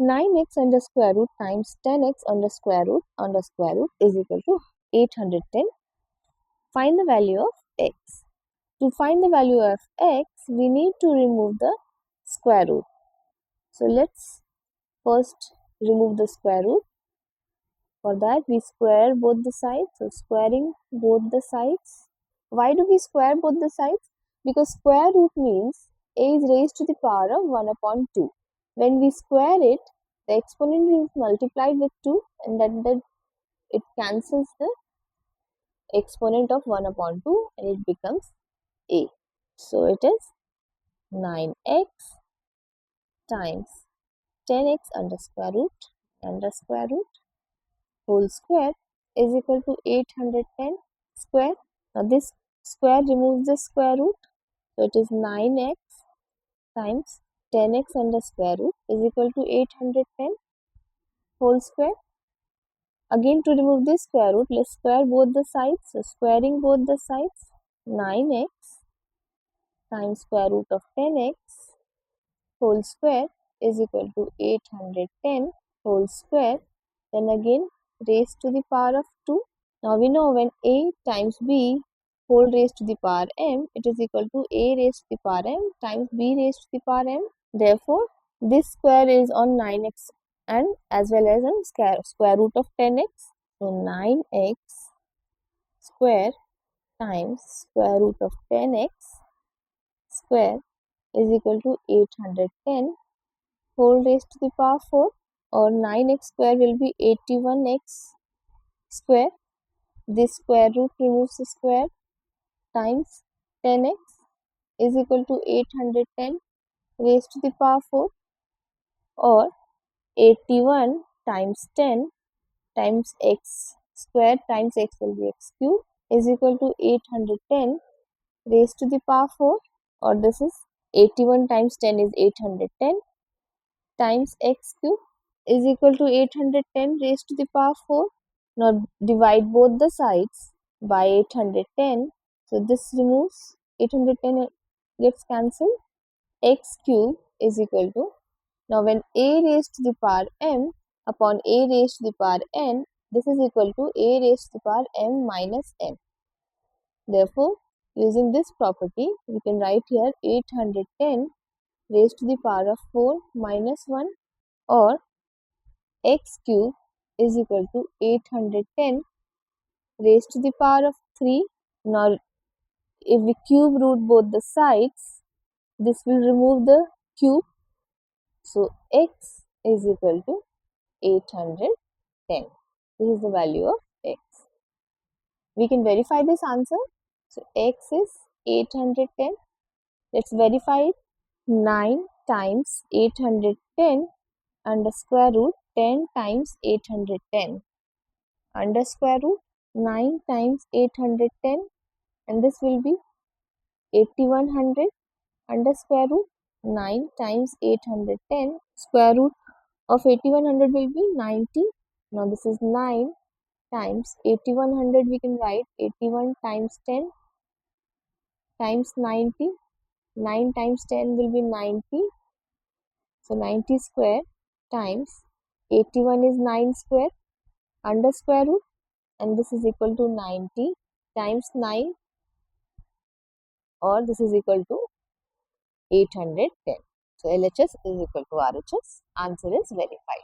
9x under square root times 10x under square root is equal to 810. Find the value of x. To find the value of x, we need to remove the square root. So let's first remove the square root. For that, we square both the sides. So squaring both the sides. Why do we square both the sides? Because square root means a is raised to the power of 1 upon 2. When we square it, the exponent is multiplied with 2 and then it cancels the exponent of 1 upon 2 and it becomes a. So it is 9x times 10x under square root whole square is equal to 810 square. Now this square removes the square root. So it is 9x times 10x under square root is equal to 810 whole square. Again, to remove this square root, let's square both the sides. So squaring both the sides, 9x times square root of 10x whole square is equal to 810 whole square. Then again raised to the power of 2. Now we know when a times b whole raised to the power m, it is equal to a raised to the power m times b raised to the power m. Therefore, this square is on 9x and as well as on square root of 10x. So 9x square times square root of 10x square is equal to 810 whole raised to the power 4, or 9x square will be 81x square. This square root removes the square times 10x is equal to 810 raised to the power 4, or 81 times 10 times x square times x will be x cube is equal to 810 raised to the power 4, or this is 81 times 10 is 810 times x cube is equal to 810 raised to the power 4. Now divide both the sides by 810. So this removes 810 gets cancelled. X cube is equal to, now when a raised to the power m upon a raised to the power n, this is equal to a raised to the power m minus m. Therefore, using this property, we can write here 810 raised to the power of 4 minus 1, or x cube is equal to 810 raised to the power of 3. Now, if we cube root both the sides, this will remove the cube. So, x is equal to 810. This is the value of x. We can verify this answer. So, x is 810. Let's verify it. 9 times 810 under square root 10 times 810 under square root 9 times 810, and this will be 8100 under square root 9 times 810. Square root of 8100 will be 90. Now this is 9 times 8100. We can write 81 times 10 times 90. 9 times 10 will be 90. So 90 square times 81 is 9 square under square root, and this is equal to 90 times 9, or this is equal to 810. So LHS is equal to RHS. Answer is verified.